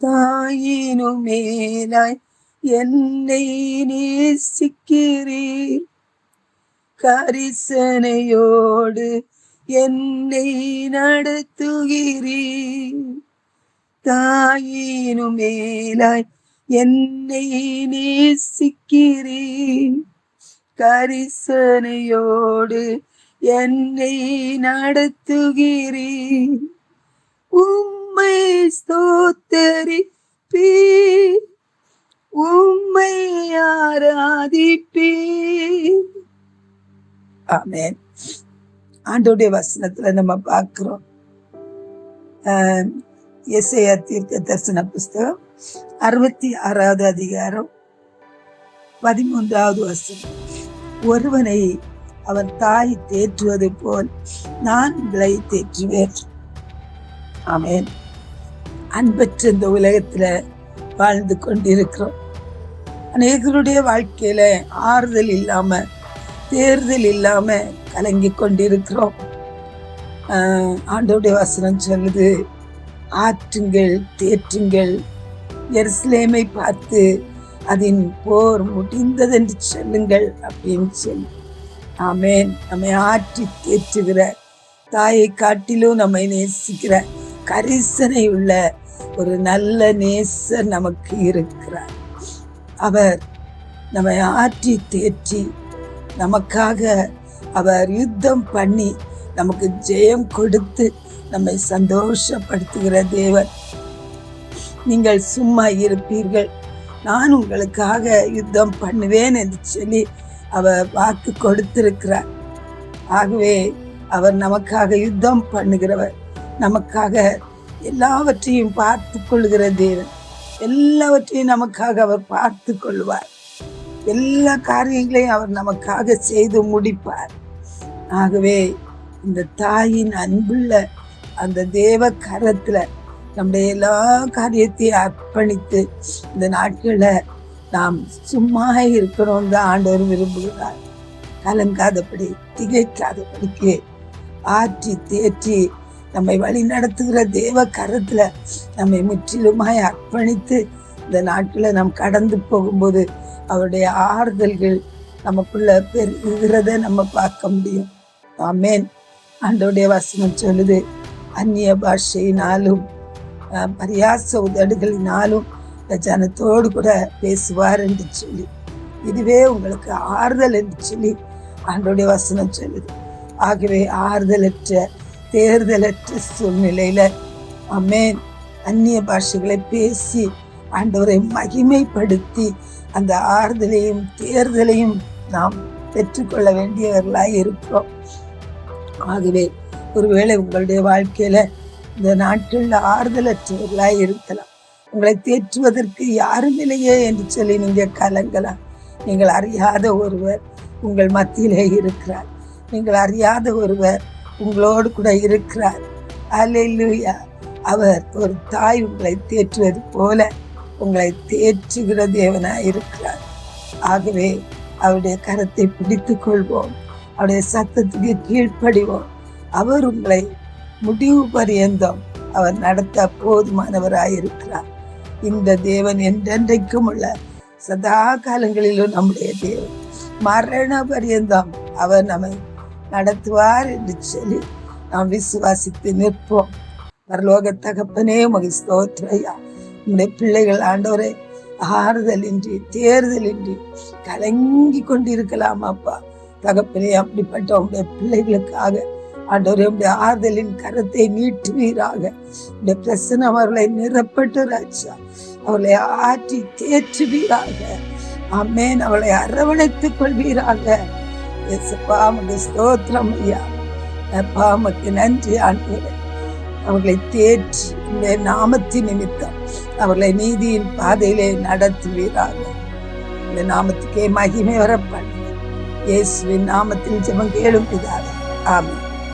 தாயினும் மேலாய் என்னை நேசிக்கிறீர். கரிசனையோடு என்னை நடத்துகிறீர். தாயினும் மேலாய் என்னை நேசிக்கிறீர். கரிசனையோடு என்னை நடத்துகிறீர். உம்மை ஸ்தோத்தரிப்பீர், உம்மை ஆராதிப்பீர். ஆமென். ஆண்டவருடைய வசனத்துல நம்ம பார்க்கிறோம். எசேயா தீர்க்க தரிசன புஸ்தகம் 66வது அதிகாரம் 13வது வசனம். ஒருவனை அவன் தாய் தேற்றுவது போல் நான் உங்களை தேற்றுவேன். ஆமென். அன்பற்ற இந்த உலகத்துல வாழ்ந்து கொண்டிருக்கிறோம். அநேகருடைய வாழ்க்கையில ஆறுதல் இல்லாம, தேர்தல் இல்லாம கலங்கி கொண்டிருக்கிறோம். ஆண்டவருடைய வசனம் சொல்லுது, ஆற்றுங்கள், தேற்றுங்கள், எருசலேமை பார்த்து அதன் போர் முடிந்ததென்று சொல்லுங்கள் அப்படின்னு சொல்லி. ஆமென். நம்மை ஆற்றி தேற்றுகிற தாயை காட்டிலும் நம்மை நேசிக்கிற கரிசனை உள்ள ஒரு நல்ல நேசர் நமக்கு இருக்கிறார். அவர் நம்மை ஆற்றி தேற்றி நமக்காக அவர் யுத்தம் பண்ணி நமக்கு ஜெயம் கொடுத்து நம்மை சந்தோஷப்படுத்துகிற தேவன். நீங்கள் சும்மா இருப்பீர்கள், நான் உங்களுக்காக யுத்தம் பண்ணுவேன் என்று சொல்லி அவர் வாக்கு கொடுத்திருக்கிறார். ஆகவே அவர் நமக்காக யுத்தம் பண்ணுகிறவர், நமக்காக எல்லாவற்றையும் பார்த்து கொள்கிற தேவன். எல்லாவற்றையும் நமக்காக அவர் பார்த்து கொள்வார். எல்லா காரியங்களையும் அவர் நமக்காக செய்து முடிப்பார். ஆகவே இந்த தாயின் அன்புள்ள அந்த தேவ கரத்துல நம்முடைய எல்லா காரியத்தையும் அர்ப்பணித்து இந்த நாட்கள்ல நாம் சும்மா இருக்கணும் தான் ஆண்டவர் விரும்புகிறார். கலங்காதபடி, திகைக்காதபடிக்கு ஆற்றி தேற்றி நம்மை வழி நடத்துகிற தேவ கரத்துல நம்மை முற்றிலுமாய் அர்ப்பணித்து இந்த நாட்களை நாம் கடந்து போகும்போது அவருடைய ஆறுதல்கள் நமக்குள்ள பெருகிறத நம்ம பார்க்க முடியும். ஆமென். ஆண்டவருடைய வசனம் சொல்லுது, அந்நிய பாஷையினாலும் பரியாச உதடுகளினாலும் ஜனத்தோடு கூட பேசுவார் என்று சொல்லி, இதுவே உங்களுக்கு ஆறுதல் என்று சொல்லி ஆண்டவருடைய வசனம் சொல்லுது. ஆகவே ஆறுதலற்ற, தேர்தலற்ற சூழ்நிலையில ஆமென் அந்நிய பாஷைகளை பேசி ஆண்டவரை மகிமைப்படுத்தி அந்த ஆறுதலையும் தேர்தலையும் நாம் பெற்றுக்கொள்ள வேண்டியவர்களாய் இருக்கிறோம். ஆகவே ஒருவேளை உங்களுடைய வாழ்க்கையில இந்த நாட்கள்ல ஆறுதலற்றவர்களாய் இருக்கலாம். உங்களை தேற்றுவதற்கு யாரும் இல்லையே என்று சொல்லி நீங்க கலங்கலாம். நீங்கள் அறியாத ஒருவர் உங்கள் மத்தியிலே இருக்கிறார். நீங்கள் அறியாத ஒருவர் உங்களோடு கூட இருக்கிறார். அல்லேலூயா. அவர் ஒரு தாய் உங்களை தேற்றுவது போல உங்களை தேற்றுகிற தேவனாய் இருக்கிறார். ஆகவே அவருடைய கரத்தை பிடித்துக் கொள்வோம், அவருடைய சத்தத்துக்கு கீழ்ப்படிவோம். அவர் உங்களை முடிவு பரியந்தம் அவர் நடத்த போதுமானவராயிருக்கிறார். இந்த தேவன் என்றென்றைக்கும் உள்ள சதா காலங்களிலும் நம்முடைய தேவன். மரண பரியந்தம் அவர் நம்மை நடத்துவார் என்று சொல்லி நாம் விசுவாசித்து நிற்போம். பரலோக தகப்பனே உமக்கு ஸ்தோத்திரம். உங்களுடைய பிள்ளைகள் ஆண்டவரே ஆறுதலின்றி, தேர்தலின்றி கலங்கி கொண்டிருக்கலாம். அப்பா தகப்பனே, அப்படிப்பட்ட உங்களுடைய பிள்ளைகளுக்காக ஆண்டவரே உங்களுடைய ஆறுதலின் கரத்தை நீட்டுவீராக. உங்களுடைய பிரசன்னம் அவர்களை நிரப்பட்டு ராஜா, அவர்களை ஆற்றி தேற்றுவீராக. ஆமென். அவளை அரவணைத்துக் கொள்வீராக. ஸ்தோத்திரம் ஐயா. அப்பா உமக்கு நன்றி ஆண்டவரே. அவர்களை தேற்றி இந்த நாமத்தின் நிமித்தம் அவர்களை நீதியின் பாதையிலே நடத்துவீராக. இந்த நாமத்துக்கே மகிமை வர பண்ணுங்க. இயேசுவின் நாமத்தில் ஜெபம் கேளும் பிதாவே. ஆமென்.